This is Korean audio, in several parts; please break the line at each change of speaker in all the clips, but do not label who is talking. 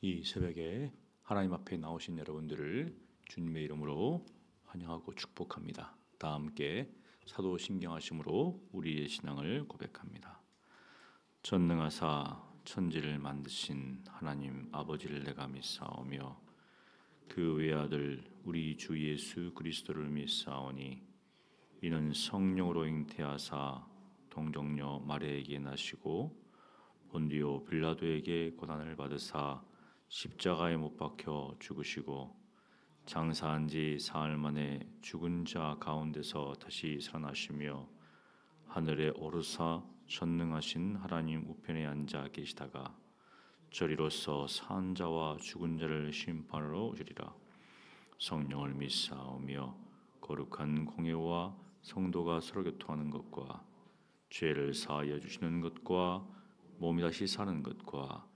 이 새벽에 하나님 앞에 나오신 여러분들을 주님의 이름으로 환영하고 축복합니다. 다 함께 사도신경하심으로 우리의 신앙을 고백합니다. 전능하사 천지를 만드신 하나님 아버지를 내가 믿사오며 그 외아들 우리 주 예수 그리스도를 믿사오니 이는 성령으로 잉태하사 동정녀 마리아에게 나시고 본디오 빌라도에게 고난을 받으사 십자가에 못 박혀 죽으시고 장사한 지 사흘 만에 죽은 자 가운데서 다시 살아나시며 하늘에 오르사 전능하신 하나님 우편에 앉아 계시다가 저리로서 산 자와 죽은 자를 심판하러 오시리라. 성령을 믿사오며 거룩한 공예와 성도가 서로 교통하는 것과 죄를 사하여 주시는 것과 몸이 다시 사는 것과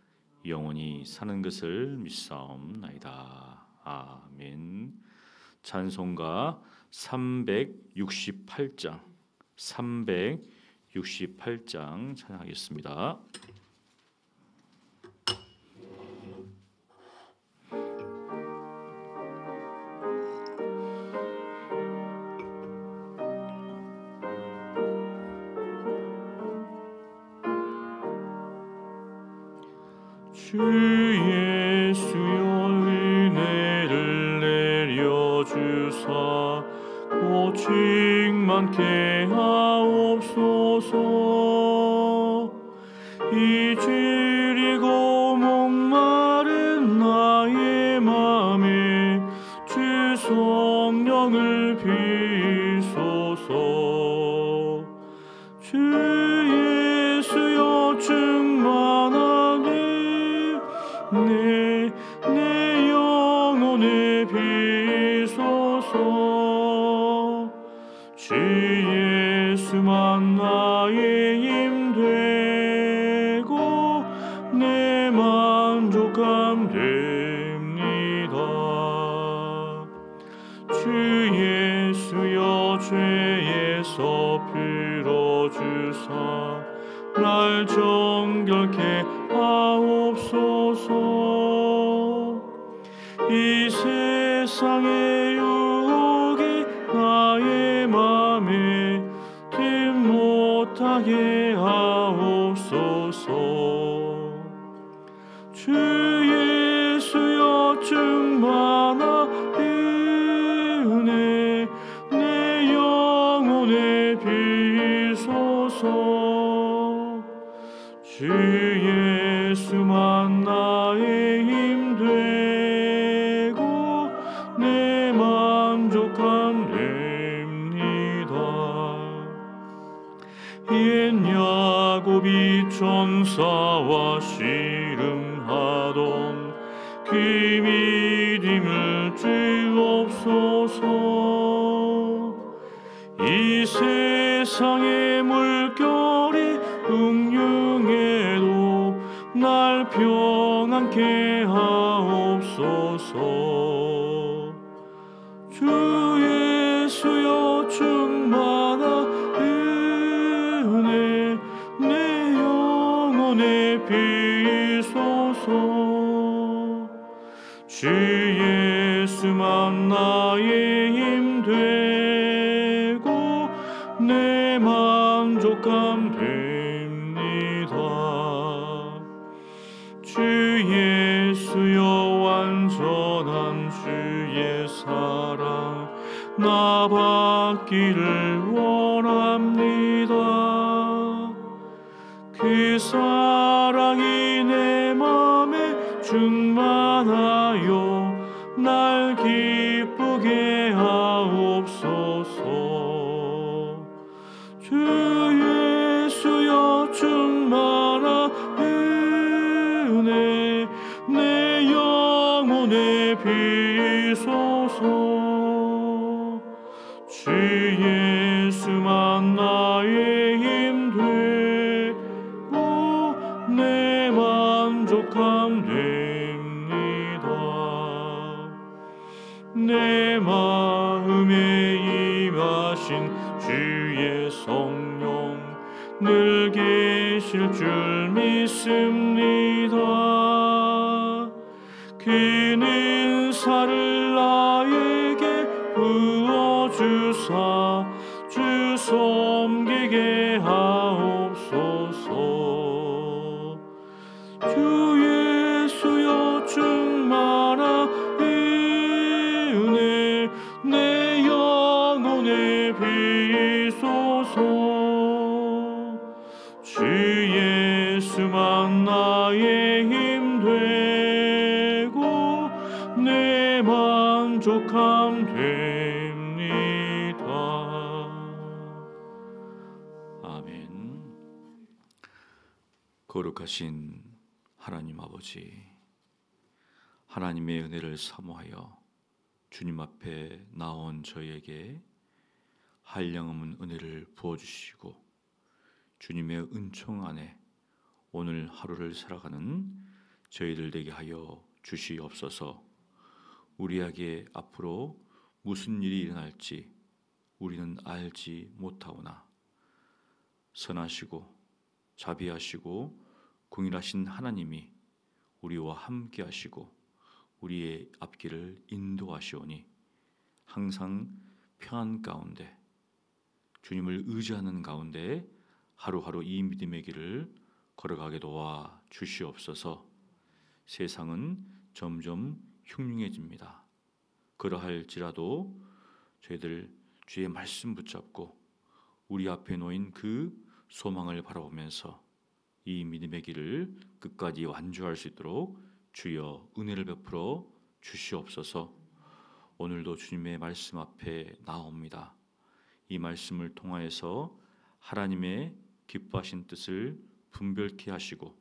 영원히 사는 것을 믿사옵나이다. 아멘. 찬송가 368장 찬양하겠습니다.
주 예수여 은혜를 내려주사 오직 많게 하옵소서. 이주리고 목마른 나의 맘에 주 성령을 비소서. 주 예수여 충만하니 내 영혼에 비소서. 주 예수만 나의 힘 되고 내 만족함 됩니다. 주 예수여 죄에서 풀어주사 날 정결케 하옵소서. 이 세상의 유혹이 나의 맘에 틈 못하게 하옵소서. 주 예수여 충만한 은혜 내 영혼에 비소서. 주 예수만 나의 힘 되고 내 만족함 됩니다. 옛 야곱이 천사와 씨름하던 그 믿음을 주옵소서. 이 세상의 물결이 흉흉해도 날 평안케 하옵소서. 주 예수여 충만한 은혜 내 영혼에 비소서. 주 예수만 나의 힘 되고 내 만족함 됩니다. 주 예수여 완전한 주의 사랑 나 받기를 원합니다. 그 사랑이 내 맘에 충만하여 날 기쁘게 하옵소서. 주 예수여 충만한 은혜 내 영혼에 비소서. 주 예수만 나의 힘 되고 내 만족함 됩니다. 내 마음에 임하신 주의 성령 늘 계실 줄 믿습니다. 긴 인사를 나에게 부어주사 주 섬기게 하옵소서. 주 예수여 충만한 이 은혜 내 영혼에 비소서. 주 예수만 나의 힘 되고 내 만족함 됩니다.
아멘. 거룩하신 하나님 아버지, 하나님의 은혜를 사모하여 주님 앞에 나온 저희에게 한량없는 은혜를 부어주시고 주님의 은총 안에 오늘 하루를 살아가는 저희들 되게 하여 주시옵소서. 우리에게 앞으로 무슨 일이 일어날지 우리는 알지 못하오나 선하시고 자비하시고 공일하신 하나님이 우리와 함께 하시고 우리의 앞길을 인도하시오니 항상 평안 가운데 주님을 의지하는 가운데 하루하루 이 믿음의 길을 걸어가게 도와 주시옵소서. 세상은 점점 흉흉해집니다. 그러할지라도 저희들 주의 말씀 붙잡고 우리 앞에 놓인 그 소망을 바라보면서 이 믿음의 길을 끝까지 완주할 수 있도록 주여 은혜를 베풀어 주시옵소서. 오늘도 주님의 말씀 앞에 나옵니다. 이 말씀을 통하여서 하나님의 기뻐하신 뜻을 분별케 하시고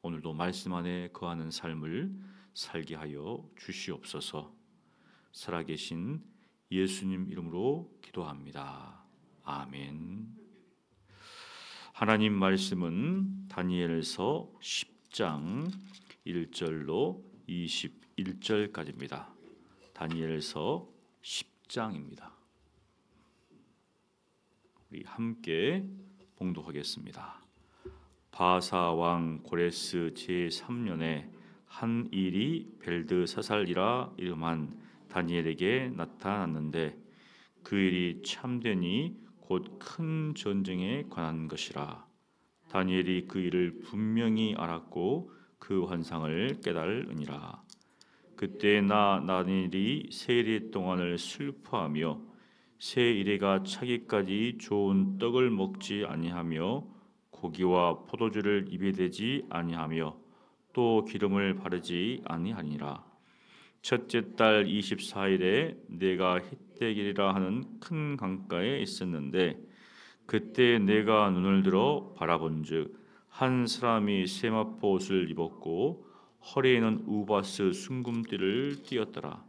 오늘도 말씀 안에 거하는 삶을 살게 하여 주시옵소서. 살아계신 예수님 이름으로 기도합니다. 아멘. 하나님 말씀은 다니엘서 10장 1절로 21절까지입니다. 다니엘서 10장입니다. 우리 함께 봉독하겠습니다. 바사 왕 고레스 제3년에 한 일이 벨드사살이라 이름한 다니엘에게 나타났는데 그 일이 참되니 곧 큰 전쟁에 관한 것이라. 다니엘이 그 일을 분명히 알았고 그 환상을 깨달으니라. 그때 다니엘이 세 이레 동안을 슬퍼하며 세 이레가 차기까지 좋은 떡을 먹지 아니하며 고기와 포도주를 입에 대지 아니하며 또 기름을 바르지 아니하니라. 첫째 달 24일에 내가 힛대길이라 하는 큰 강가에 있었는데 그때 내가 눈을 들어 바라본즉 한 사람이 세마포 옷을 입었고 허리에는 우바스 순금띠를 띠었더라.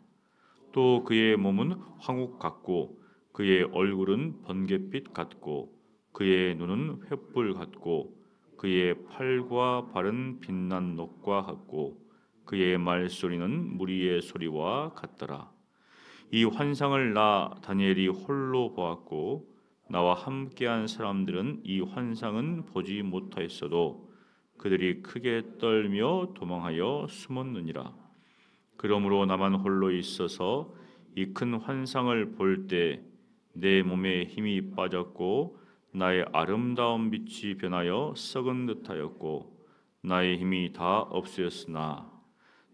또 그의 몸은 황욱 같고 그의 얼굴은 번갯빛 같고 그의 눈은 횃불 같고 그의 팔과 발은 빛난 녹과 같고 그의 말소리는 무리의 소리와 같더라. 이 환상을 나 다니엘이 홀로 보았고 나와 함께한 사람들은 이 환상은 보지 못하였어도 그들이 크게 떨며 도망하여 숨었느니라. 그러므로 나만 홀로 있어서 이 큰 환상을 볼 때 내 몸에 힘이 빠졌고 나의 아름다운 빛이 변하여 썩은 듯하였고 나의 힘이 다 없어졌으나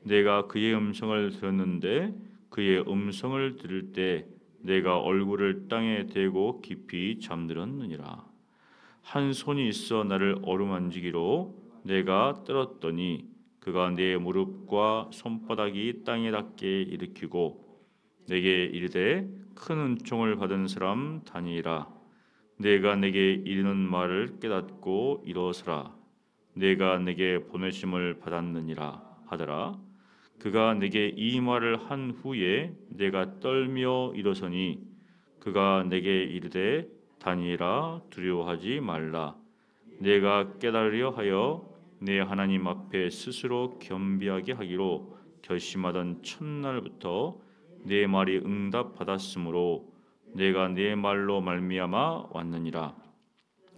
내가 그의 음성을 들었는데 그의 음성을 들을 때 내가 얼굴을 땅에 대고 깊이 잠들었느니라. 한 손이 있어 나를 어루만지기로 내가 떨었더니 그가 내 무릎과 손바닥이 땅에 닿게 일으키고 내게 이르되 큰 은총을 받은 사람 다니엘아 내가 내게 이르는 말을 깨닫고 일어서라. 내가 내게 보내심을 받았느니라 하더라. 그가 내게 이 말을 한 후에 내가 떨며 일어서니 그가 내게 이르되 다니엘아 두려워하지 말라. 내가 깨달으려 하여 내 하나님 앞에 스스로 겸비하게 하기로 결심하던 첫날부터 내 말이 응답받았으므로 내가 내 말로 말미암아 왔느니라.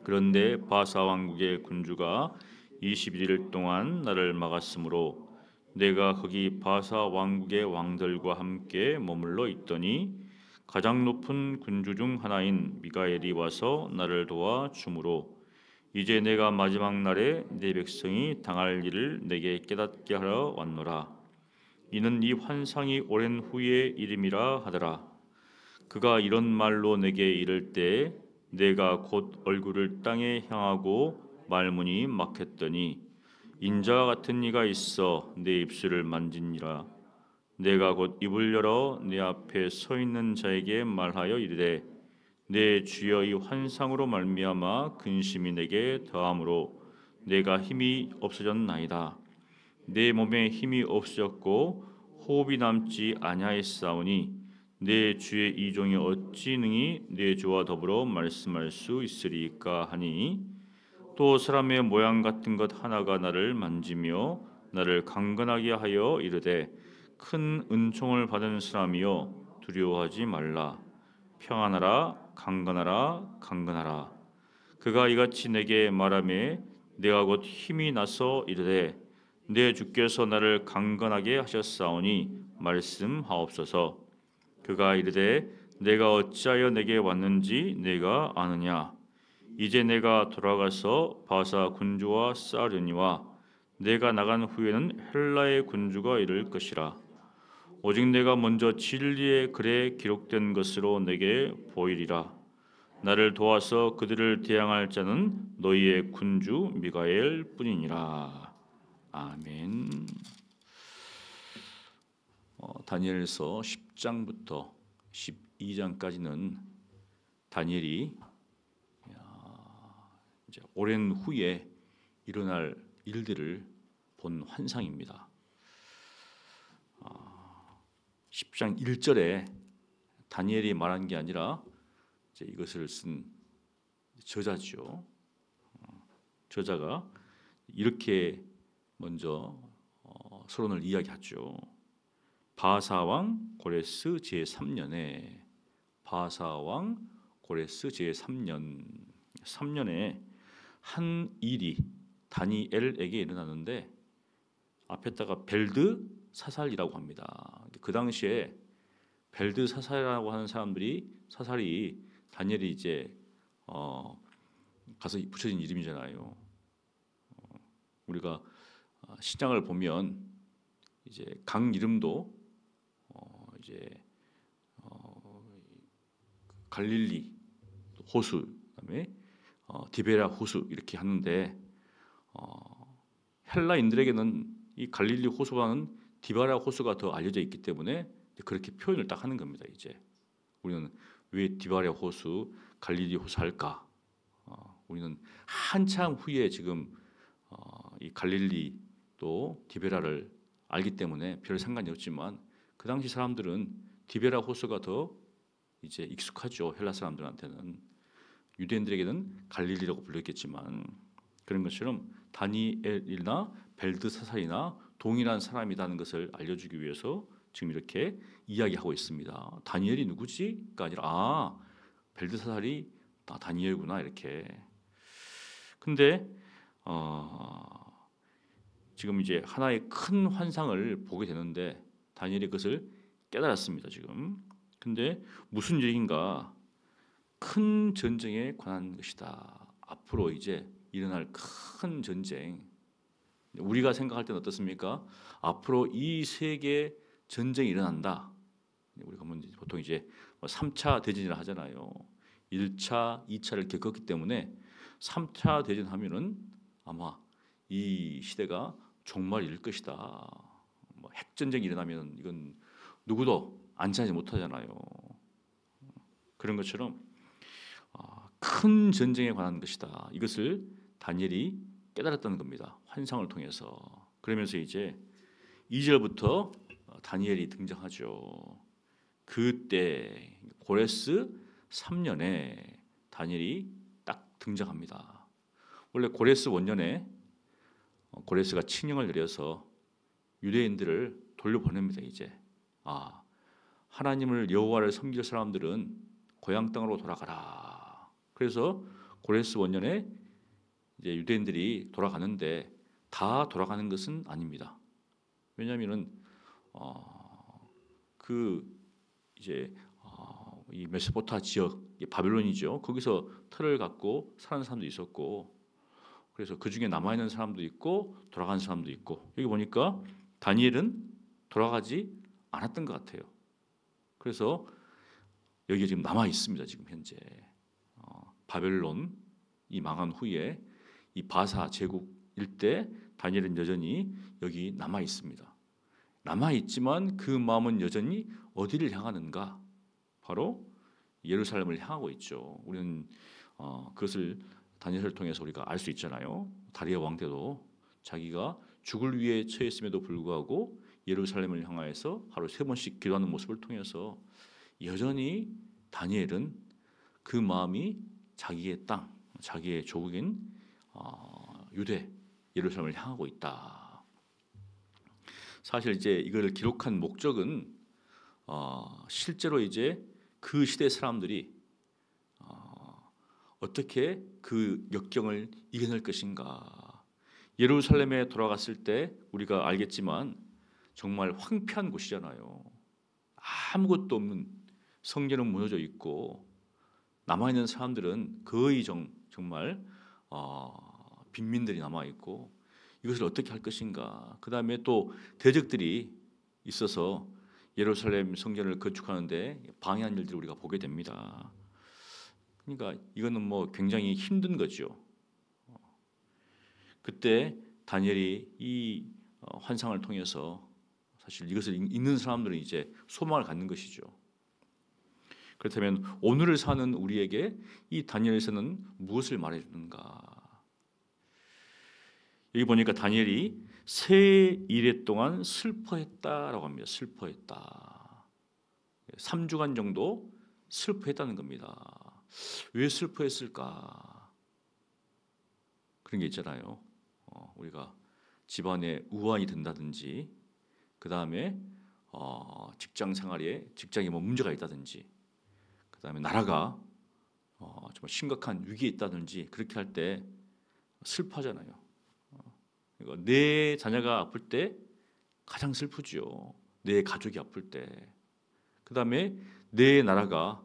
그런데 바사 왕국의 군주가 21일 동안 나를 막았으므로 내가 거기 바사 왕국의 왕들과 함께 머물러 있더니 가장 높은 군주 중 하나인 미가엘이 와서 나를 도와 주므로 이제 내가 마지막 날에 내 백성이 당할 일을 내게 깨닫게 하러 왔노라. 이는 이 환상이 오랜 후의 일임이라 하더라. 그가 이런 말로 내게 이를 때 내가 곧 얼굴을 땅에 향하고 말문이 막혔더니 인자와 같은 이가 있어 내 입술을 만지니라. 내가 곧 입을 열어 내 앞에 서 있는 자에게 말하여 이르되 내 주여 이 환상으로 말미암아 근심이 내게 더함으로 내가 힘이 없어졌나이다. 내 몸에 힘이 없어졌고 호흡이 남지 아니하였사오니 내 주의 이 종이 어찌 능히 내 주와 더불어 말씀할 수 있으리까 하니 또 사람의 모양 같은 것 하나가 나를 만지며 나를 강건하게 하여 이르되 큰 은총을 받은 사람이여 두려워하지 말라. 평안하라 강건하라 강건하라. 그가 이같이 내게 말하매 내가 곧 힘이 나서 이르되 내 주께서 나를 강건하게 하셨사오니 말씀하옵소서. 그가 이르되 내가 어찌하여 내게 왔는지 내가 아느냐. 이제 내가 돌아가서 바사 군주와 싸우려니와 내가 나간 후에는 헬라의 군주가 이를 것이라. 오직 내가 먼저 진리의 글에 기록된 것으로 내게 보이리라. 나를 도와서 그들을 대항할 자는 너희의 군주 미가엘 뿐이니라. 아멘. 다니엘서 10장부터 12장까지는 다니엘이 이제 오랜 후에 일어날 일들을 본 환상입니다. 10장 1절에 다니엘이 말한 게 아니라 이제 이것을 쓴 저자죠. 저자가 이렇게 먼저 서론을 이야기하죠. 바사왕 고레스 제3년에 바사왕 고레스 제3년 3년에 한 일이 다니엘에게 일어나는데 앞에다가 벨드사살이라고 합니다. 그 당시에 벨드사살이라고 하는 사살이 다니엘이 이제 가서 붙여진 이름이잖아요. 우리가 신약을 보면 이제 강 이름도 이제 갈릴리 호수 그다음에 디베라 호수 이렇게 하는데 헬라인들에게는 이 갈릴리 호수보다는 디베라 호수가 더 알려져 있기 때문에 그렇게 표현을 딱 하는 겁니다. 이제 우리는 왜 디베라 호수, 갈릴리 호수 할까? 우리는 한참 후에 지금 이 갈릴리 또 디베라를 알기 때문에 별 상관이 없지만 그 당시 사람들은 디베라 호수가 더 이제 익숙하죠. 헬라 사람들한테는 유대인들에게는 갈릴리라고 불렸겠지만 그런 것처럼 다니엘이나 벨드사살이나 동일한 사람이라는 것을 알려주기 위해서 지금 이렇게 이야기하고 있습니다. 다니엘이 누구지?가 아니라 벨드사살이 다니엘구나 이렇게. 근데 지금 이제 하나의 큰 환상을 보게 되는데 다니엘이 그것을 깨달았습니다. 지금. 근데 무슨 얘기인가? 큰 전쟁에 관한 것이다. 앞으로 이제 일어날 큰 전쟁. 우리가 생각할 때는 어떻습니까? 앞으로 이 세계 전쟁이 일어난다. 우리가 보통 이제 3차 대전이라 하잖아요. 1차, 2차를 겪었기 때문에 3차 대전하면은 아마 이 시대가 종말일 것이다. 핵전쟁이 일어나면 이건 누구도 안전하지 못하잖아요. 그런 것처럼 큰 전쟁에 관한 것이다. 이것을 다니엘이 깨달았다는 겁니다. 환상을 통해서. 그러면서 이제 2절부터 다니엘이 등장하죠. 그때 고레스 3년에 다니엘이 딱 등장합니다. 원래 고레스 원년에 고레스가 칙령을 내려서 유대인들을 돌려보냅니다. 이제 하나님을 여호와를 섬길 사람들은 고향 땅으로 돌아가라. 그래서 고레스 원년에 이제 유대인들이 돌아가는데 다 돌아가는 것은 아닙니다. 왜냐하면은 그 이제 이 메소포타 지역, 바벨론이죠. 거기서 틀을 갖고 사는 사람도 있었고, 그래서 그 중에 남아 있는 사람도 있고 돌아간 사람도 있고, 여기 보니까 다니엘은 돌아가지 않았던 것 같아요. 그래서 여기에 지금 남아 있습니다. 지금 현재 바벨론 이 망한 후에 이 바사 제국 일대 다니엘은 여전히 여기 남아 있습니다. 남아 있지만 그 마음은 여전히 어디를 향하는가? 바로 예루살렘을 향하고 있죠. 우리는 그것을 다니엘을 통해서 우리가 알 수 있잖아요. 다리아 왕 때도 자기가 죽을 위해 처했음에도 불구하고 예루살렘을 향하여서 하루 3번씩 기도하는 모습을 통해서 여전히 다니엘은 그 마음이 자기의 땅, 자기의 조국인 유대 예루살렘을 향하고 있다. 사실 이제 이걸 기록한 목적은 실제로 이제 그 시대 사람들이 어떻게 그 역경을 이겨낼 것인가. 예루살렘에 돌아갔을 때 우리가 알겠지만 정말 황폐한 곳이잖아요. 아무것도 없는 성전은 무너져 있고 남아있는 사람들은 거의 정말 빈민들이 남아 있고 이것을 어떻게 할 것인가. 그 다음에 또 대적들이 있어서 예루살렘 성전을 건축하는데 방해한 일들을 우리가 보게 됩니다. 그러니까 이거는 뭐 굉장히 힘든 거죠. 그때 다니엘이 이 환상을 통해서 사실 이것을 읽는 사람들은 이제 소망을 갖는 것이죠. 그렇다면 오늘을 사는 우리에게 이 다니엘에서는 무엇을 말해주는가? 여기 보니까 다니엘이 세 일해 동안 슬퍼했다라고 합니다. 슬퍼했다. 3주간 정도 슬퍼했다는 겁니다. 왜 슬퍼했을까? 그런 게 있잖아요. 우리가 집안에 우환이 든다든지, 그 다음에 직장 생활에 직장에 뭐 문제가 있다든지, 그 다음에 나라가 정말 심각한 위기에 있다든지 그렇게 할 때 슬퍼하잖아요. 그러니까 내 자녀가 아플 때 가장 슬프죠. 내 가족이 아플 때. 그 다음에 내 나라가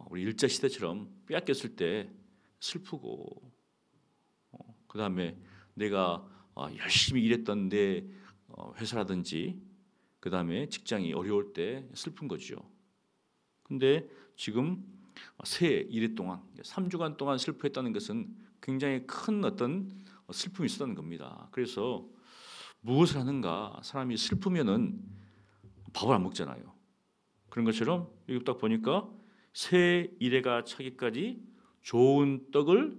우리 일제 시대처럼 빼앗겼을 때 슬프고, 그 다음에 내가 열심히 일했던 내 회사라든지, 그 다음에 직장이 어려울 때 슬픈 거죠. 근데 지금 새 일해 동안 3주간 동안 슬퍼했다는 것은 굉장히 큰 어떤 슬픔이 있었다는 겁니다. 그래서 무엇을 하는가? 사람이 슬프면은 밥을 안 먹잖아요. 그런 것처럼 여기 딱 보니까 새 일해가 차기까지 좋은 떡을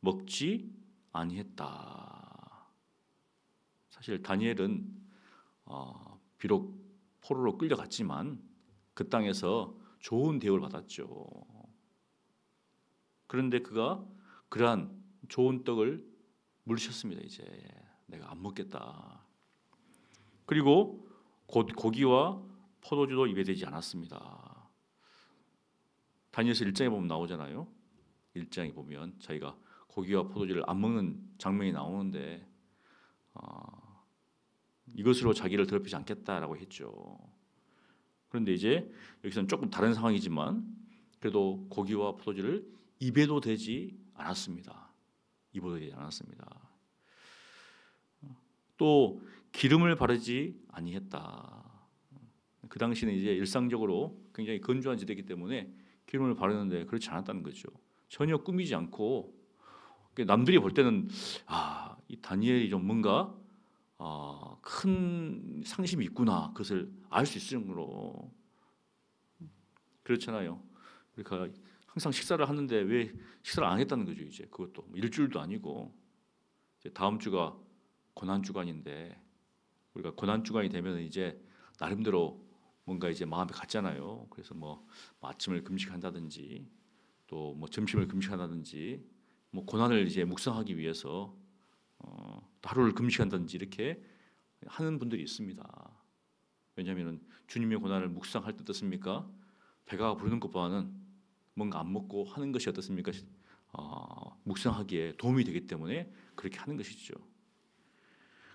먹지 아니했다. 사실 다니엘은 비록 포로로 끌려갔지만 그 땅에서 좋은 대우를 받았죠. 그런데 그가 그러한 좋은 떡을 물으셨습니다. 이제 내가 안 먹겠다. 그리고 곧 고기와 포도주도 입에 대지 않았습니다. 다니엘서 1장에 보면 나오잖아요. 1장에 보면 자기가 고기와 포도주를 안 먹는 장면이 나오는데 이것으로 자기를 더럽히지 않겠다라고 했죠. 그런데 이제 여기서는 조금 다른 상황이지만 그래도 고기와 포도주를 입에도 대지 않았습니다. 입에도 대지 않았습니다. 또 기름을 바르지 아니했다. 그 당시는 이제 일상적으로 굉장히 건조한 지대이기 때문에 기름을 바르는데 그렇지 않았다는 거죠. 전혀 꾸미지 않고 남들이 볼 때는 이 다니엘이 좀 뭔가 큰 상심이 있구나 그것을 알 수 있을 정도로 그렇잖아요. 그러니까 항상 식사를 하는데 왜 식사를 안 했다는 거죠. 이제 그것도 일주일도 아니고 이제 다음 주가 고난 주간인데 우리가 고난 주간이 되면 이제 나름대로 뭔가 이제 마음이 같잖아요. 그래서 뭐 아침을 금식한다든지 또 뭐 점심을 금식한다든지 뭐 고난을 이제 묵상하기 위해서 하루를 금식한다든지 이렇게 하는 분들이 있습니다. 왜냐하면 주님의 고난을 묵상할 때 어떻습니까? 배가 부르는 것보다는 뭔가 안 먹고 하는 것이 어떻습니까? 묵상하기에 도움이 되기 때문에 그렇게 하는 것이죠.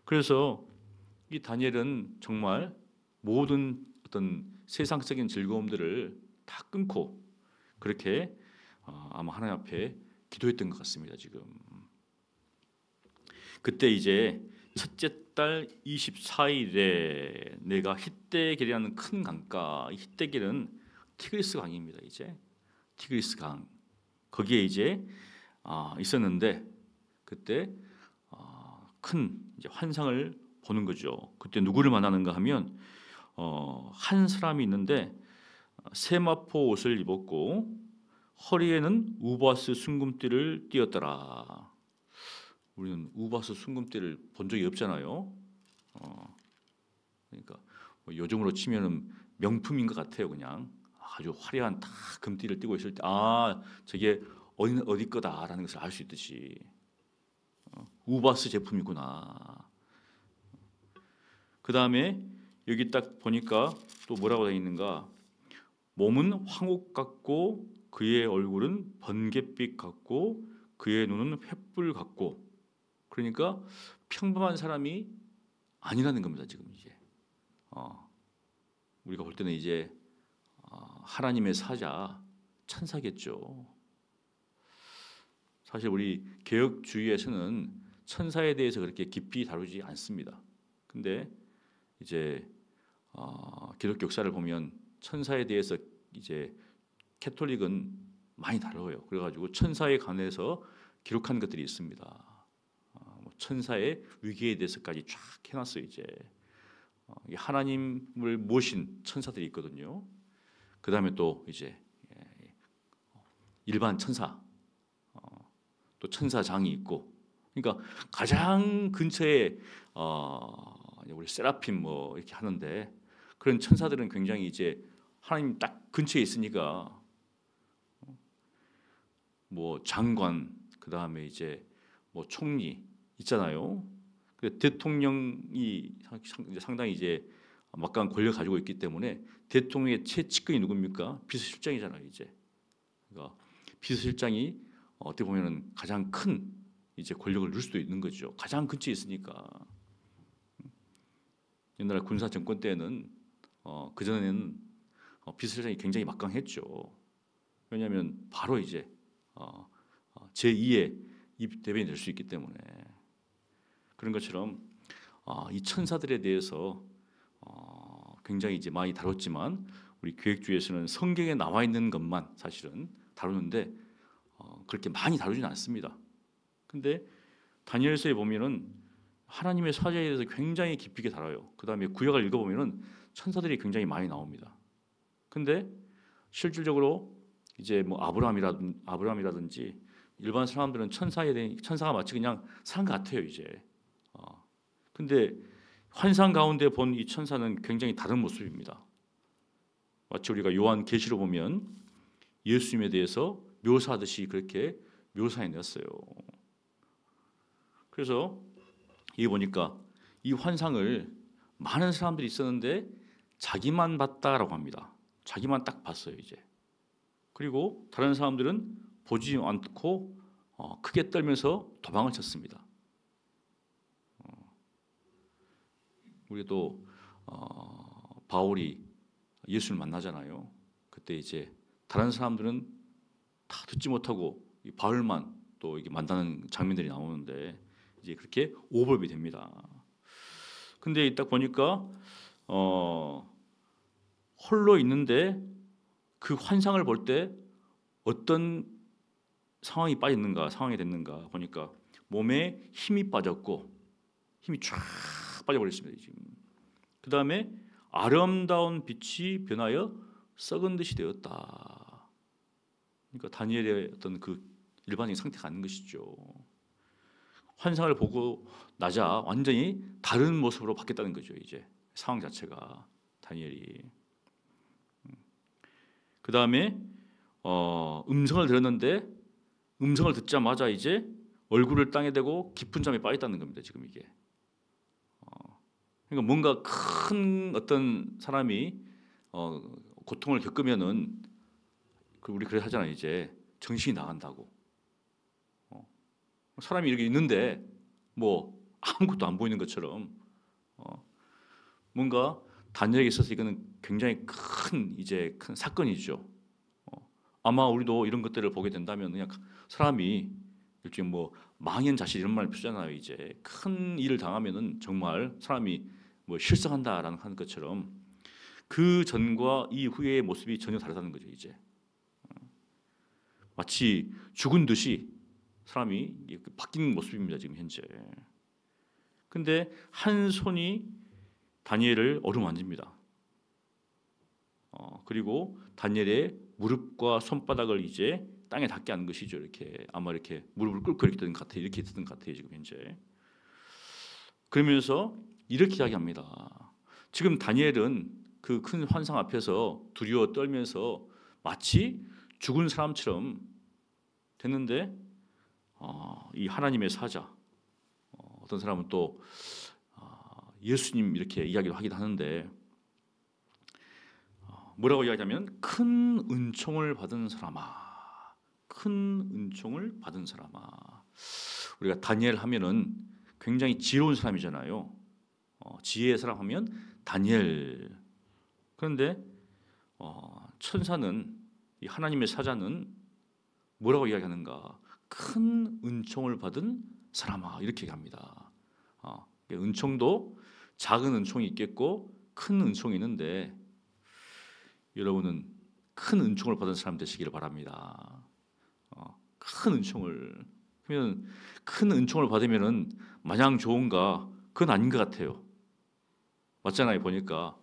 그래서 이 다니엘은 정말 모든 어떤 세상적인 즐거움들을 다 끊고 그렇게 아마 하나님 앞에 기도했던 것 같습니다. 지금 그때 이제 첫째 달 24일에 내가 히데겔이라는 큰 강가, 히데겔은 티그리스 강입니다. 이제 티그리스 강 거기에 이제 있었는데 그때 큰 이제 환상을 보는 거죠. 그때 누구를 만나는가 하면 한 사람이 있는데 세마포 옷을 입었고 허리에는 우바스 순금띠를 띠었더라. 우리는 우바스 순금띠를 본 적이 없잖아요. 그러니까 뭐 요즘으로 치면은 명품인 것 같아요. 그냥 아주 화려한 다 금띠를 띠고 있을 때 저게 어디 거다라는 것을 알 수 있듯이 우바스 제품이구나. 그 다음에 여기 딱 보니까 또 뭐라고 되어 있는가? 몸은 황옥 같고 그의 얼굴은 번갯빛 같고 그의 눈은 횃불 같고, 그러니까 평범한 사람이 아니라는 겁니다. 지금 이제 우리가 볼 때는 이제 하나님의 사자 천사겠죠. 사실 우리 개혁주의에서는 천사에 대해서 그렇게 깊이 다루지 않습니다. 근데 이제 기독교 역사를 보면 천사에 대해서 이제 캐톨릭은 많이 다뤄요. 그래가지고 천사에 관해서 기록한 것들이 있습니다. 천사의 위기에 대해서까지 쫙 해놨어요. 이제 하나님을 모신 천사들이 있거든요. 그 다음에 또 이제 일반 천사, 또 천사장이 있고, 그러니까 가장 근처에 우리 세라핌 뭐 이렇게 하는데 그런 천사들은 굉장히 이제 하나님 딱 근처에 있으니까 뭐 장관, 그 다음에 이제 뭐 총리 있잖아요. 대통령이 상당히 이제 막강한 권력 가지고 있기 때문에 대통령의 최측근이 누굽니까? 비서실장이잖아요. 이제 그러니까 비서실장이 어떻게 보면은 가장 큰 이제 권력을 누릴 수도 있는 거죠. 가장 근처에 있으니까. 옛날 군사 정권 때는 그 전에는 비서실장이 굉장히 막강했죠. 왜냐하면 바로 이제 제2의 대변이 될 수 있기 때문에. 그런 것처럼 이 천사들에 대해서 굉장히 이제 많이 다뤘지만 우리 교획주의에서는 성경에 나와 있는 것만 사실은 다루는데 그렇게 많이 다루지는 않습니다. 근데 다니엘서에 보면은 하나님의 사자에 대해서 굉장히 깊이 있게 다뤄요. 그 다음에 구약을 읽어보면은 천사들이 굉장히 많이 나옵니다. 근데 실질적으로 이제 뭐 아브라함이라든지 일반 사람들은 천사가 마치 그냥 산 같아요. 이제 근데 환상 가운데 본 이 천사는 굉장히 다른 모습입니다. 마치 우리가 요한 계시로 보면 예수님에 대해서 묘사하듯이 그렇게 묘사해냈어요. 그래서 여기 보니까 이 환상을 많은 사람들이 있었는데 자기만 봤다라고 합니다. 자기만 딱 봤어요. 이제 그리고 다른 사람들은 보지 않고 크게 떨면서 도망을 쳤습니다. 우리가 또 바울이 예수를 만나잖아요. 그때 이제 다른 사람들은 다 듣지 못하고 이 바울만 또 이게 만나는 장면들이 나오는데 이제 그렇게 오버랩이 됩니다. 근데 딱 보니까 홀로 있는데 그 환상을 볼 때 어떤 상황이 됐는가 보니까 몸에 힘이 빠졌고 힘이 쫙 빠져버렸습니다. 지금. 그 다음에 아름다운 빛이 변하여 썩은 듯이 되었다. 그러니까 다니엘의 어떤 그 일반적인 상태가 아닌 것이죠. 환상을 보고 나자 완전히 다른 모습으로 바뀌었다는 거죠. 이제 상황 자체가 다니엘이. 그 다음에 음성을 들었는데 음성을 듣자마자 이제 얼굴을 땅에 대고 깊은 잠에 빠졌다는 겁니다. 지금 이게. 그러니까 뭔가 큰 어떤 사람이 고통을 겪으면은 우리 그래 하잖아요. 이제 정신이 나간다고. 사람이 이렇게 있는데 뭐 아무것도 안 보이는 것처럼 뭔가 다니엘에게 있어서 이거는 굉장히 큰 사건이죠. 아마 우리도 이런 것들을 보게 된다면 그냥 사람이 일종의 뭐 망연자실 이런 말 쓰잖아요. 이제 큰 일을 당하면은 정말 사람이 뭐 실성한다라는 하는 것처럼 그 전과 이후의 모습이 전혀 다르다는 거죠. 이제 마치 죽은 듯이 사람이 바뀌는 모습입니다. 지금 현재. 근데 한 손이 다니엘을 어루만집니다. 그리고 다니엘의 무릎과 손바닥을 이제 땅에 닿게 하는 것이죠. 이렇게 아마 이렇게 무릎을 꿇고 이렇게 뜨는 것 같아요. 이렇게 뜨는 것 같아요. 지금 현재. 그러면서 이렇게 이야기합니다. 지금 다니엘은 그 큰 환상 앞에서 두려워 떨면서 마치 죽은 사람처럼 됐는데 이 하나님의 사자, 어떤 사람은 또 예수님 이렇게 이야기를 하기도 하는데 뭐라고 이야기하면 큰 은총을 받은 사람아, 큰 은총을 받은 사람아. 우리가 다니엘 하면은 굉장히 지혜로운 사람이잖아요. 지혜의 사람 하면 다니엘. 그런데 천사는 이 하나님의 사자는 뭐라고 이야기하는가? 큰 은총을 받은 사람아 이렇게 얘기합니다. 은총도 작은 은총이 있겠고 큰 은총이 있는데 여러분은 큰 은총을 받은 사람 되시기를 바랍니다. 큰 은총을 그러면 큰 은총을 받으면은 마냥 좋은가? 그건 아닌 것 같아요. 맞잖아요. 보니까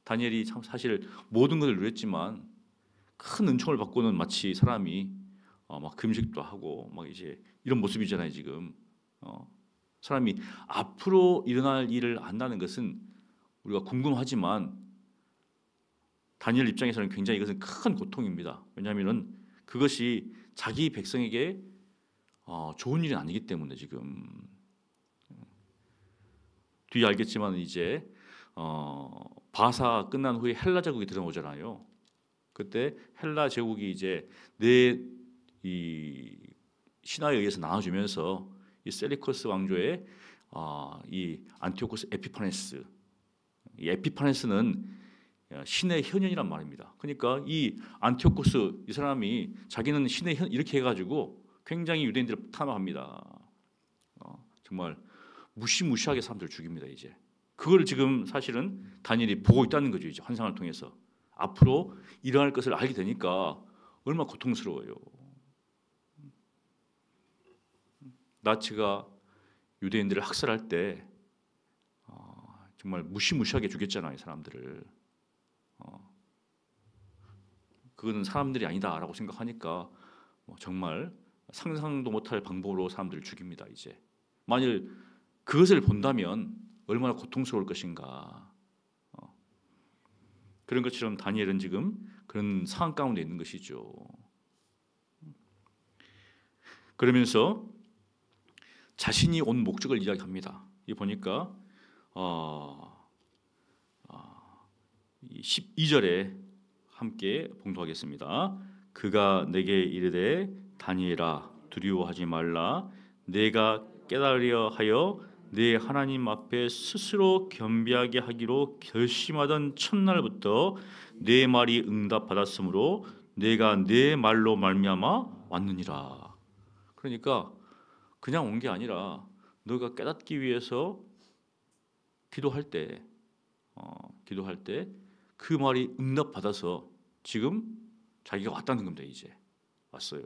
다니엘이 참 사실 모든 것을 누렸지만 큰 은총을 받고는 마치 사람이 막 금식도 하고 막 이제 이런 모습이잖아요. 지금 사람이 앞으로 일어날 일을 안다는 것은 우리가 궁금하지만 다니엘 입장에서는 굉장히 이것은 큰 고통입니다. 왜냐하면은 그것이 자기 백성에게 좋은 일은 아니기 때문에 지금 뒤에 알겠지만 이제 바사 끝난 후에 헬라 제국이 들어오잖아요. 그때 헬라 제국이 이제 이 신하에 의해서 나눠주면서 이 셀리커스 왕조의 이 안티오코스 에피파네스, 이 에피파네스는 신의 현현이란 말입니다. 그러니까 이 안티오코스 이 사람이 자기는 신의 현 이렇게 해가지고 굉장히 유대인들을 탐합니다. 정말 무시무시하게 사람들을 죽입니다. 이제 그걸 지금 사실은 다니엘이 보고 있다는 거죠. 이제 환상을 통해서 앞으로 일어날 것을 알게 되니까 얼마나 고통스러워요. 나치가 유대인들을 학살할 때 정말 무시무시하게 죽였잖아요. 사람들을. 그거는 사람들이 아니다라고 생각하니까 정말 상상도 못할 방법으로 사람들을 죽입니다. 이제 만일 그것을 본다면 얼마나 고통스러울 것인가. 그런 것처럼 다니엘은 지금 그런 상황 가운데 있는 것이죠. 그러면서 자신이 온 목적을 이야기합니다. 이 보니까 12절에 함께 봉독하겠습니다. 그가 내게 이르되 다니엘아 두려워하지 말라. 내가 깨달으려 하여 내 하나님 앞에 스스로 겸비하게 하기로 결심하던 첫날부터 내 말이 응답받았으므로 내가 내 말로 말미암아 왔느니라. 그러니까 그냥 온 게 아니라 너가 깨닫기 위해서 기도할 때 그 말이 응답받아서 지금 자기가 왔다는 겁니다. 이제 왔어요.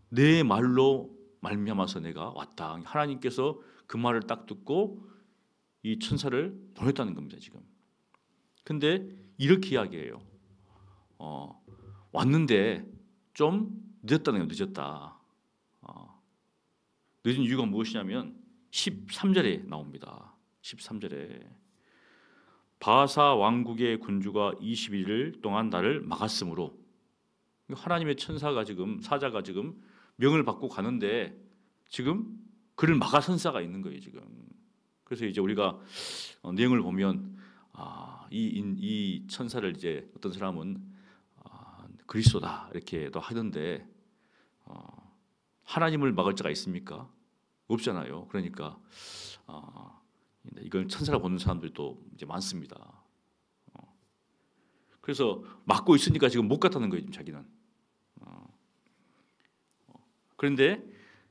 내 말로 말미암아서 내가 왔다. 하나님께서 그 말을 딱 듣고 이 천사를 보냈다는 겁니다. 지금. 근데 이렇게 이야기해요. 왔는데 좀 늦었다는 거예요. 늦었다. 늦은 이유가 무엇이냐면 13절에 나옵니다. 13절에 바사 왕국의 군주가 21일 동안 나를 막았으므로 하나님의 천사가 지금 사자가 지금 명을 받고 가는데 지금 그를 막아선 가 있는 거예요. 지금. 그래서 이제 우리가 내용을 보면 이 천사를 이제 어떤 사람은 그리스도다 이렇게도 하던데 하나님을 막을 자가 있습니까? 없잖아요. 그러니까 이걸 천사를 보는 사람들이 또 이제 많습니다. 그래서 막고 있으니까 지금 못 갔다는 거예요, 지금 자기는. 그런데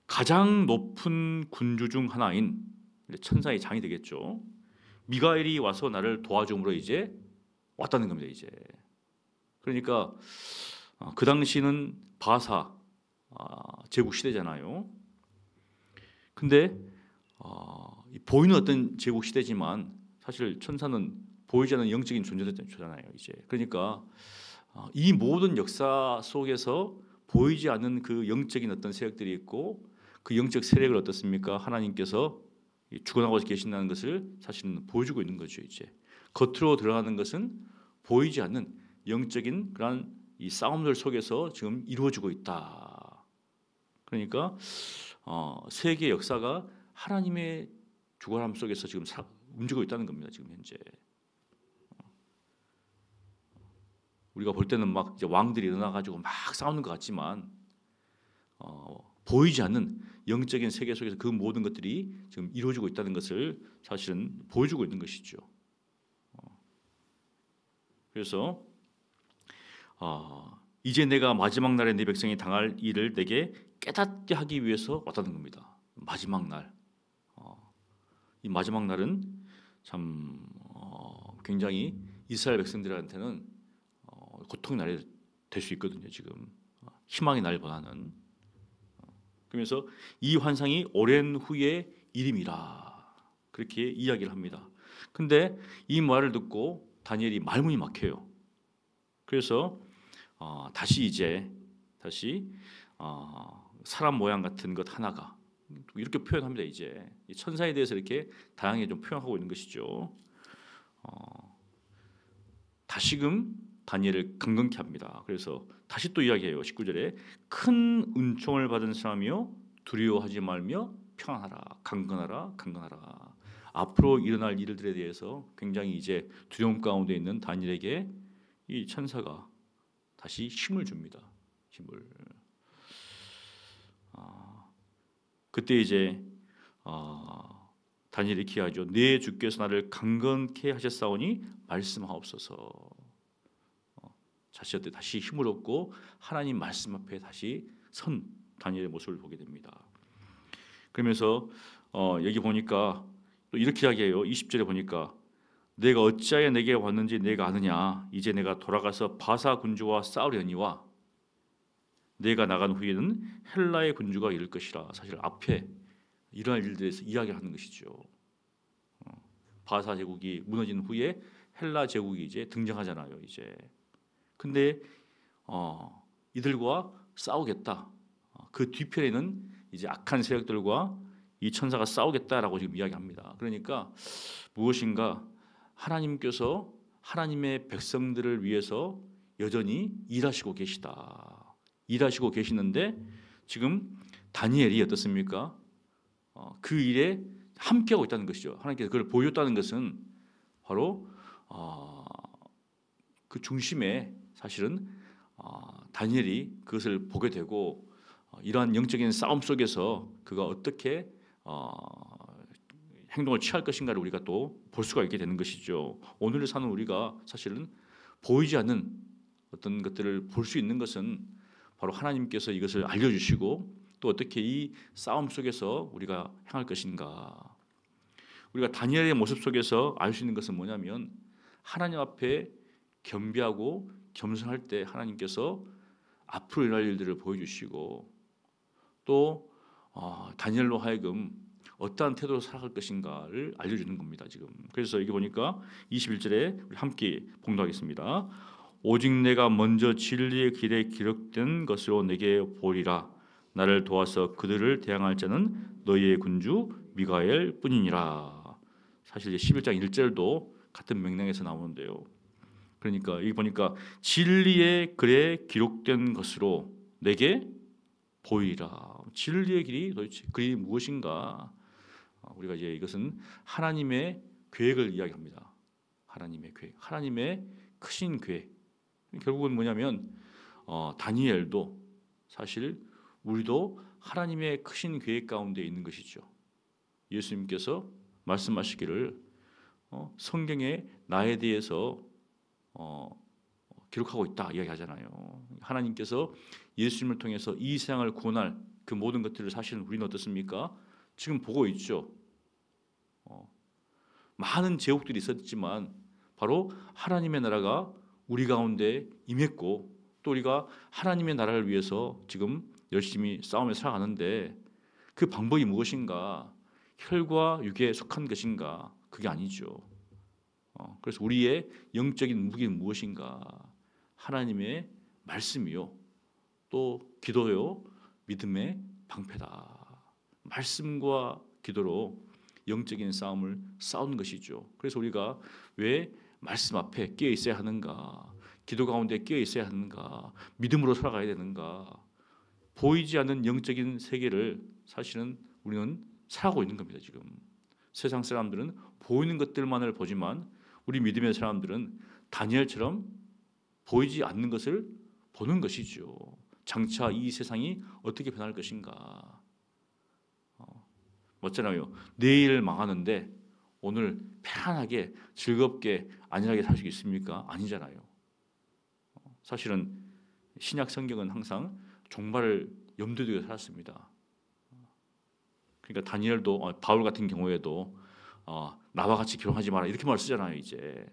가장 높은 군주 중 하나인 천사의 장이 되겠죠. 미가엘이 와서 나를 도와줌으로 이제 왔다는 겁니다. 이제 그러니까 그 당시는 바사 제국 시대잖아요. 근데 보이는 어떤 제국 시대지만 사실 천사는 보이지 않는 영적인 존재잖아요. 이제 그러니까 이 모든 역사 속에서 보이지 않는 그 영적인 어떤 세력들이 있고 그 영적 세력을 어떻습니까? 하나님께서 주관하고 계신다는 것을 사실은 보여주고 있는 거죠. 이제 겉으로 드러나는 것은 보이지 않는 영적인 그런 이 싸움들 속에서 지금 이루어지고 있다. 그러니까 세계 역사가 하나님의 주관함 속에서 지금 움직이고 있다는 겁니다. 지금 현재 우리가 볼 때는 막 이제 왕들이 일어나 가지고 막 싸우는 것 같지만 보이지 않는 영적인 세계 속에서 그 모든 것들이 지금 이루어지고 있다는 것을 사실은 보여주고 있는 것이죠. 그래서 이제 내가 마지막 날에 네 백성이 당할 일을 내게 깨닫게 하기 위해서 왔다는 겁니다. 마지막 날. 이 마지막 날은 참 굉장히 이스라엘 백성들한테는 고통의 날이 될 수 있거든요. 지금 희망의 날보다는. 그러면서 이 환상이 오랜 후의 일임이라 그렇게 이야기를 합니다. 근데 이 말을 듣고 다니엘이 말문이 막혀요. 그래서 다시 사람 모양 같은 것 하나가 이렇게 표현합니다. 이제 천사에 대해서 이렇게 다양하게 좀 표현하고 있는 것이죠. 다시금 다니엘을 강건케 합니다. 그래서 다시 또 이야기해요. 19절에 큰 은총을 받은 사람이요 두려워하지 말며 평안하라, 강건하라, 강건하라. 앞으로 일어날 일들에 대해서 굉장히 이제 두려움 가운데 있는 다니엘에게 이 천사가 다시 힘을 줍니다. 힘을. 그때 이제 다니엘이 기하죠. 내 주께서 나를 강건케 하셨사오니 말씀하옵소서. 자신한테 다시 힘을 얻고 하나님 말씀 앞에 다시 선 다니엘의 모습을 보게 됩니다. 그러면서 여기 보니까 또 이렇게 이야기해요. 20절에 보니까 내가 어찌하여 내게 왔는지 내가 아느냐. 이제 내가 돌아가서 바사 군주와 싸우려니와 내가 나간 후에는 헬라의 군주가 이를 것이라. 사실 앞에 일어날 일들에서 이야기하는 것이죠. 바사 제국이 무너진 후에 헬라 제국이 이제 등장하잖아요. 이제 근데 이들과 싸우겠다. 그 뒤편에는 이제 악한 세력들과 이 천사가 싸우겠다라고 지금 이야기합니다. 그러니까 무엇인가 하나님께서 하나님의 백성들을 위해서 여전히 일하시고 계시다. 일하시고 계시는데 지금 다니엘이 어떻습니까? 그 일에 함께하고 있다는 것이죠. 하나님께서 그걸 보여줬다는 것은 바로 그 중심에 사실은 다니엘이 그것을 보게 되고 이러한 영적인 싸움 속에서 그가 어떻게 행동을 취할 것인가를 우리가 또 볼 수가 있게 되는 것이죠. 오늘을 사는 우리가 사실은 보이지 않는 어떤 것들을 볼 수 있는 것은 바로 하나님께서 이것을 알려주시고 또 어떻게 이 싸움 속에서 우리가 행할 것인가. 우리가 다니엘의 모습 속에서 알 수 있는 것은 뭐냐면 하나님 앞에 겸비하고 겸손할 때 하나님께서 앞으로 일어날 일들을 보여주시고 또 다니엘로 하여금 어떠한 태도로 살아갈 것인가를 알려주는 겁니다. 지금 그래서 여기 보니까 21절에 우리 함께 봉독하겠습니다. 오직 내가 먼저 진리의 길에 기록된 것으로 내게 보리라. 나를 도와서 그들을 대항할 자는 너희의 군주 미가엘 뿐이니라. 사실 11장 1절도 같은 맥락에서 나오는데요. 그러니까 여기 보니까 진리의 글에 기록된 것으로 내게 보이라. 진리의 길이 도대체 그게 무엇인가? 우리가 이제 이것은 하나님의 계획을 이야기합니다. 하나님의 계획, 하나님의 크신 계획. 결국은 뭐냐면 다니엘도 사실 우리도 하나님의 크신 계획 가운데 있는 것이죠. 예수님께서 말씀하시기를 성경에 나에 대해서 기록하고 있다 이야기하잖아요. 하나님께서 예수님을 통해서 이 세상을 구원할 그 모든 것들을 사실은 우리는 어떻습니까? 지금 보고 있죠. 많은 제국들이 있었지만 바로 하나님의 나라가 우리 가운데 임했고 또 우리가 하나님의 나라를 위해서 지금 열심히 싸우며 살아가는데 그 방법이 무엇인가? 혈과 육에 속한 것인가? 그게 아니죠. 그래서 우리의 영적인 무기는 무엇인가? 하나님의 말씀이요. 또 기도요. 믿음의 방패다. 말씀과 기도로 영적인 싸움을 싸우는 것이죠. 그래서 우리가 왜 말씀 앞에 끼어 있어야 하는가? 기도 가운데 끼어 있어야 하는가? 믿음으로 살아가야 되는가? 보이지 않는 영적인 세계를 사실은 우리는 살아가고 있는 겁니다. 지금 세상 사람들은 보이는 것들만을 보지만 우리 믿음의 사람들은 다니엘처럼 보이지 않는 것을 보는 것이죠. 장차 이 세상이 어떻게 변할 것인가? 맞잖아요. 내일 망하는데 오늘 편안하게 즐겁게 안전하게 살 수 있습니까? 아니잖아요. 사실은 신약 성경은 항상 종말을 염두에 두고 살았습니다. 그러니까 다니엘도 바울 같은 경우에도 나와 같이 결혼하지 마라 이렇게 말 쓰잖아요. 이제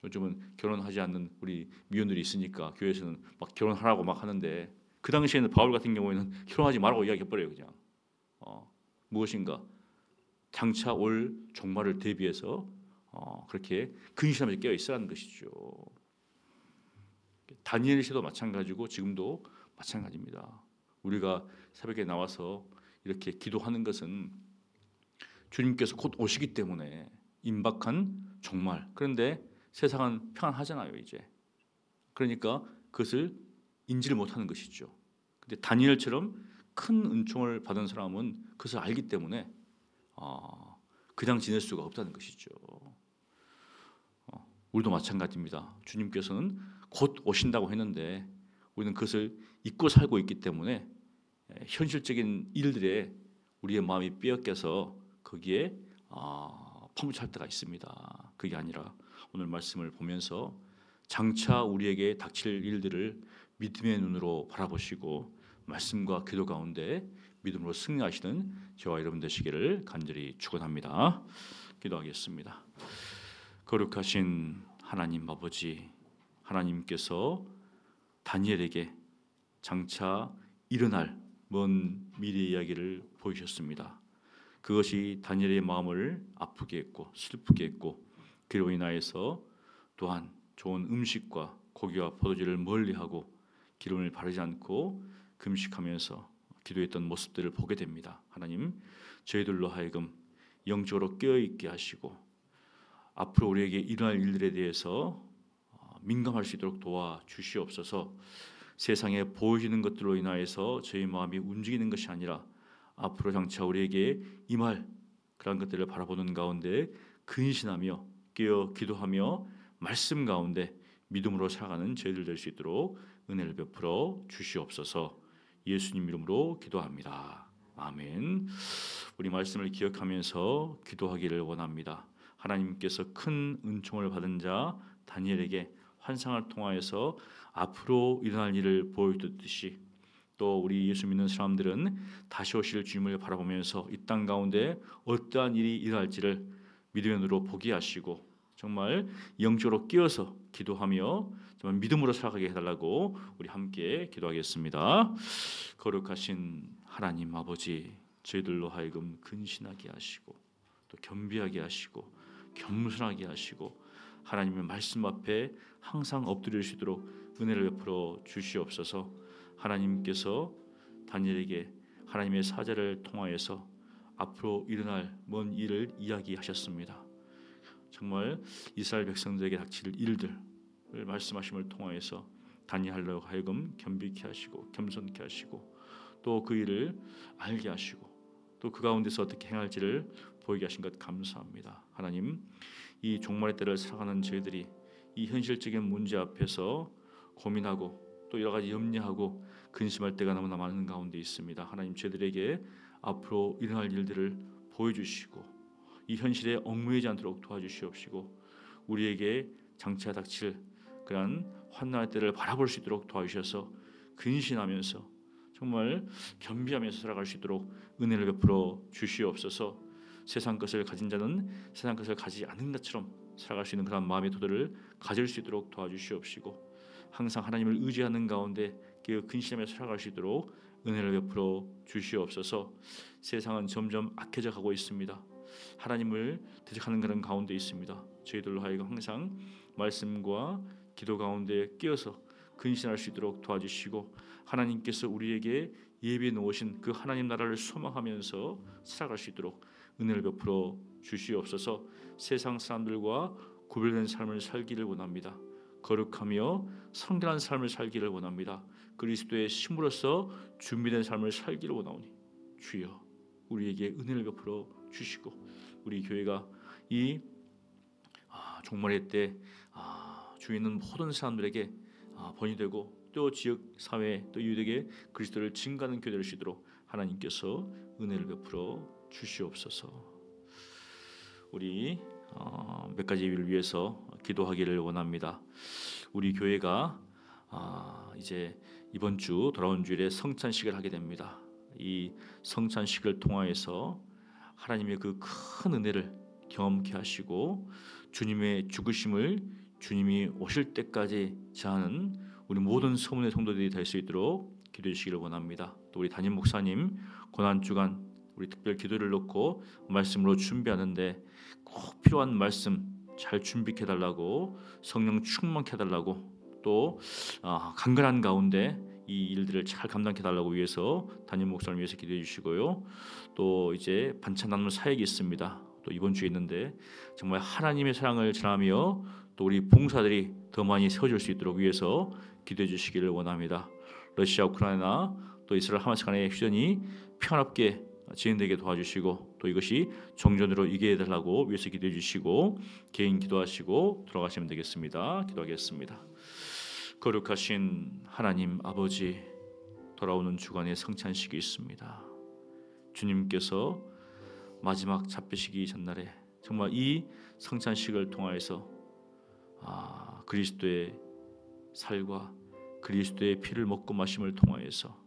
요즘은 결혼하지 않는 우리 미혼들이 있으니까 교회에서는 막 결혼하라고 막 하는데 그 당시에는 바울 같은 경우에는 결혼하지 말라고 이야기해 버려요. 그냥 무엇인가 장차 올 종말을 대비해서 그렇게 근신하면서 깨어 있어야 하는 것이죠. 다니엘 시도 마찬가지고 지금도 마찬가지입니다. 우리가 새벽에 나와서 이렇게 기도하는 것은 주님께서 곧 오시기 때문에 임박한 종말. 그런데 세상은 평안하잖아요, 이제. 그러니까 그것을 인지를 못하는 것이죠. 근데 다니엘처럼 큰 은총을 받은 사람은 그것을 알기 때문에 그냥 지낼 수가 없다는 것이죠. 우리도 마찬가지입니다. 주님께서는 곧 오신다고 했는데 우리는 그것을 잊고 살고 있기 때문에 현실적인 일들에 우리의 마음이 빼앗겨서 거기에 파묻힐 때가 있습니다. 그게 아니라 오늘 말씀을 보면서 장차 우리에게 닥칠 일들을 믿음의 눈으로 바라보시고 말씀과 기도 가운데 믿음으로 승리하시는 저와 여러분 되시기를 간절히 축원합니다. 기도하겠습니다. 거룩하신 하나님 아버지, 하나님께서 다니엘에게 장차 일어날 먼 미래 이야기를 보이셨습니다. 그것이 다니엘의 마음을 아프게 했고 슬프게 했고 그로 인하여서 또한 좋은 음식과 고기와 포도주를 멀리하고 기름을 바르지 않고 금식하면서 기도했던 모습들을 보게 됩니다. 하나님, 저희들로 하여금 영적으로 깨어있게 하시고 앞으로 우리에게 일어날 일들에 대해서 민감할 수 있도록 도와주시옵소서. 세상에 보여지는 것들로 인하여서 저희 마음이 움직이는 것이 아니라 앞으로 장차 우리에게 임할 그런 것들을 바라보는 가운데 근신하며 깨어 기도하며 말씀 가운데 믿음으로 살아가는 저희들 될 수 있도록 은혜를 베풀어 주시옵소서. 예수님 이름으로 기도합니다. 아멘. 우리 말씀을 기억하면서 기도하기를 원합니다. 하나님께서 큰 은총을 받은 자 다니엘에게 환상을 통하여서 앞으로 일어날 일을 보여주듯이 또 우리 예수 믿는 사람들은 다시 오실 주님을 바라보면서 이 땅 가운데 어떠한 일이 일어날지를 믿음의 눈으로 보게 하시고 정말 영적으로 끼어서 기도하며 정말 믿음으로 살아가게 해달라고 우리 함께 기도하겠습니다. 거룩하신 하나님 아버지, 저희들로 하여금 근신하게 하시고 또 겸비하게 하시고 겸손하게 하시고 하나님의 말씀 앞에 항상 엎드릴 수 있도록 은혜를 베풀어 주시옵소서. 하나님께서 다니엘에게 하나님의 사자를 통하여서 앞으로 일어날 먼 일을 이야기하셨습니다. 정말 이스라엘 백성들에게 닥칠 일들을 말씀하심을 통하여서 다니엘로 하여금 겸비케 하시고 겸손케 하시고 또 그 일을 알게 하시고 또 그 가운데서 어떻게 행할지를 보이게 하신 것 감사합니다. 하나님, 이 종말의 때를 살아가는 저희들이 이 현실적인 문제 앞에서 고민하고 또 여러 가지 염려하고 근심할 때가 너무나 많은 가운데 있습니다. 하나님, 저희들에게 앞으로 일어날 일들을 보여주시고 이 현실에 얽매이지 않도록 도와주시옵시고 우리에게 장차 닥칠 그러한 환난의 때를 바라볼 수 있도록 도와주셔서 근신하면서 정말 겸비하면서 살아갈 수 있도록 은혜를 베풀어 주시옵소서. 세상 것을 가진 자는 세상 것을 가지지 않은 것처럼 살아갈 수 있는 그런 마음의 도들을 가질 수 있도록 도와주시옵시고 항상 하나님을 의지하는 가운데 근신하며 살아갈 수 있도록 은혜를 베풀어 주시옵소서. 세상은 점점 악해져 가고 있습니다. 하나님을 대적하는 그런 가운데 있습니다. 저희들로 하여금 항상 말씀과 기도 가운데 끼어서 근신할 수 있도록 도와주시고 하나님께서 우리에게 예비해 놓으신 그 하나님 나라를 소망하면서 살아갈 수 있도록 은혜를 베풀어 주시옵소서. 세상 사람들과 구별된 삶을 살기를 원합니다. 거룩하며 성결한 삶을 살기를 원합니다. 그리스도의 힘으로써 준비된 삶을 살기를 원하오니 주여 우리에게 은혜를 베풀어 주시고 우리 교회가 이 종말의 때 주위에 있는 모든 사람들에게 번이 되고 또 지역 사회 또 이웃에게 그리스도를 증거하는 교회 될 수 있도록 하나님께서 은혜를 베풀어 주시옵소서. 우리 몇 가지 일을 위해서 기도하기를 원합니다. 우리 교회가 이제 이번 주 돌아온 주일에 성찬식을 하게 됩니다. 이 성찬식을 통하여서 하나님의 그 큰 은혜를 경험케 하시고 주님의 죽으심을 주님이 오실 때까지 자하는 우리 모든 소문의 성도들이 될 수 있도록 기도해 주시기를 원합니다. 또 우리 담임 목사님 고난 주간 우리 특별 기도를 놓고 말씀으로 준비하는데 꼭 필요한 말씀 잘 준비해 달라고 성령 충만케 해달라고 또 강건한 가운데 이 일들을 잘 감당해 달라고 위해서 담임 목사를 위해서 기도해 주시고요. 또 이제 반찬 나눔 사역이 있습니다. 또 이번 주에 있는데 정말 하나님의 사랑을 전하며 또 우리 봉사들이 더 많이 세워질 수 있도록 위해서 기도해 주시기를 원합니다. 러시아 우크라이나 또 이스라엘 하마스 간의 휴전이 평화롭게 진행되게 도와주시고 또 이것이 정전으로 이겨야 달라고 위해서 기도해 주시고 개인 기도하시고 돌아가시면 되겠습니다. 기도하겠습니다. 거룩하신 하나님 아버지, 돌아오는 주간의 성찬식이 있습니다. 주님께서 마지막 잡히시기 전날에 정말 이 성찬식을 통하여서 그리스도의 살과 그리스도의 피를 먹고 마심을 통하여서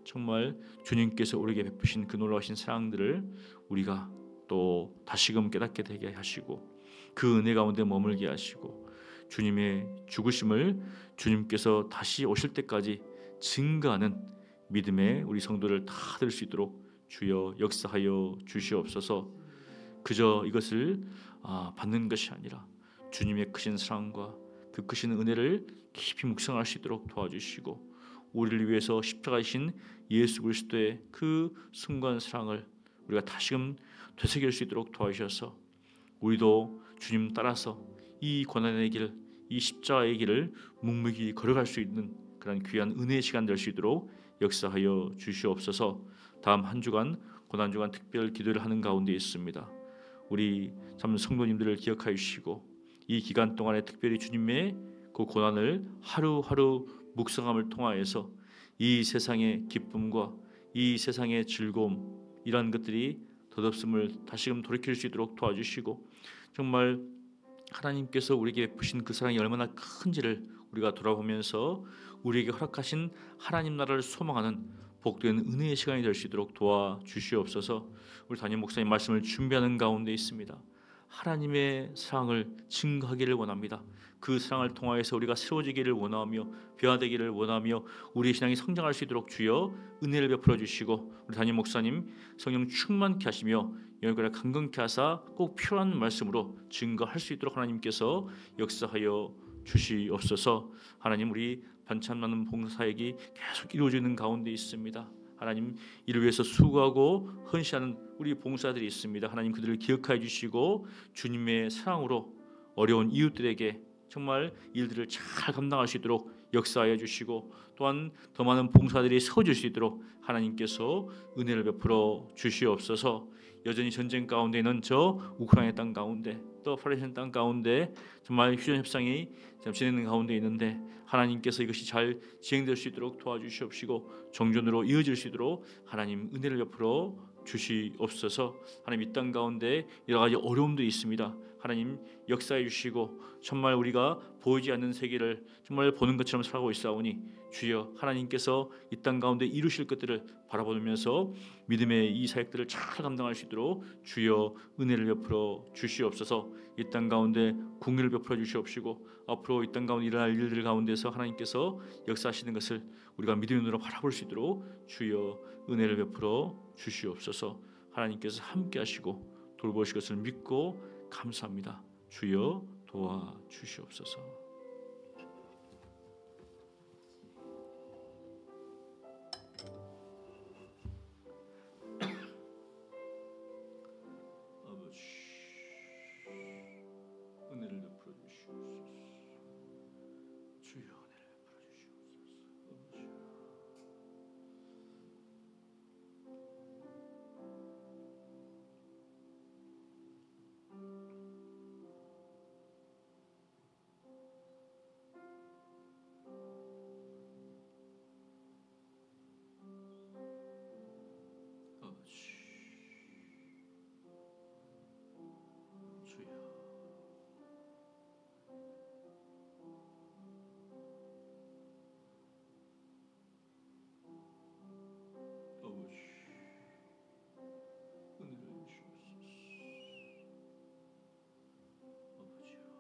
정말 주님께서 우리에게 베푸신 그 놀라우신 사랑들을 우리가 또 다시금 깨닫게 되게 하시고 그 은혜 가운데 머물게 하시고 주님의 죽으심을 주님께서 다시 오실 때까지 증거하는 믿음의 우리 성도를 다 될 수 있도록 주여 역사하여 주시옵소서. 그저 이것을 받는 것이 아니라 주님의 크신 사랑과 그 크신 은혜를 깊이 묵상할 수 있도록 도와주시고 우리를 위해서 십자가이신 예수 그리스도의 그 순간 사랑을 우리가 다시금 되새길 수 있도록 도와주셔서 우리도 주님 따라서 이 고난의 길, 이 십자가의 길을 묵묵히 걸어갈 수 있는 그런 귀한 은혜의 시간 될 수 있도록 역사하여 주시옵소서. 다음 한 주간 고난 주간 특별 기도를 하는 가운데 있습니다. 우리 참 성도님들을 기억하여 주시고 이 기간 동안에 특별히 주님의 그 고난을 하루하루 묵상함을 통하여서 이 세상의 기쁨과 이 세상의 즐거움 이러한 것들이 덧없음을 다시금 돌이킬 수 있도록 도와주시고 정말 하나님께서 우리에게 베푸신 그 사랑이 얼마나 큰지를 우리가 돌아보면서 우리에게 허락하신 하나님 나라를 소망하는 복된 은혜의 시간이 될 수 있도록 도와주시옵소서. 우리 담임 목사님 말씀을 준비하는 가운데 있습니다. 하나님의 사랑을 증거하기를 원합니다. 그 사랑을 통하여서 우리가 세워지기를 원하며 변화되기를 원하며 우리의 신앙이 성장할 수 있도록 주여 은혜를 베풀어 주시고 우리 담임 목사님 성령 충만케 하시며 영혼을 강건케 하사 꼭 필요한 말씀으로 증거할 수 있도록 하나님께서 역사하여 주시옵소서. 하나님 우리 반찬 나눔 봉사사역이 계속 이루어지는 가운데 있습니다. 하나님 이를 위해서 수고하고 헌신하는 우리 봉사들이 있습니다. 하나님 그들을 기억하여 주시고 주님의 사랑으로 어려운 이웃들에게 정말 일들을 잘 감당할 수 있도록 역사하여 주시고 또한 더 많은 봉사들이 세워질 수 있도록 하나님께서 은혜를 베풀어 주시옵소서. 여전히 전쟁 가운데 있는 저 우크라이나 땅 가운데 또 팔레스타인 땅 가운데 정말 휴전 협상이 진행되는 가운데 있는데 하나님께서 이것이 잘 진행될 수 있도록 도와주시옵시고 정전으로 이어질 수 있도록 하나님 은혜를 베풀어 주시옵소서. 하나님, 이 땅 가운데 여러 가지 어려움도 있습니다. 하나님 역사해 주시고 정말 우리가 보이지 않는 세계를 정말 보는 것처럼 살아가고 있사오니 주여 하나님께서 이 땅 가운데 이루실 것들을 바라보면서 믿음의 이 사역들을 잘 감당할 수 있도록 주여 은혜를 베풀어 주시옵소서. 이 땅 가운데 공의를 베풀어 주시옵시고 앞으로 이 땅 가운데 일어날 일들 가운데서 하나님께서 역사하시는 것을 우리가 믿음의 눈으로 바라볼 수 있도록 주여 은혜를 베풀어 주시옵소서. 하나님께서 함께 하시고 돌보실 것을 믿고 감사합니다. 주여 도와 주시옵소서. 아버지 은혜를 베풀어 주시옵소서. 주여 은혜를 베풀어 주시옵소서. 아버지 주여 아버지 은혜를 주시옵소서. 아버지여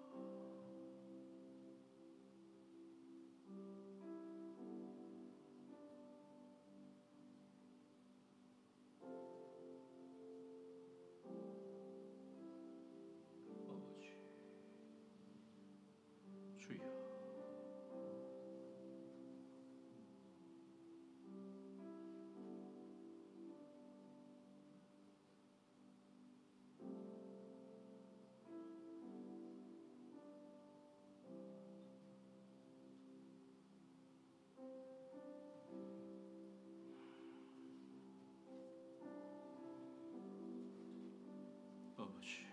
아버지 주여 아버지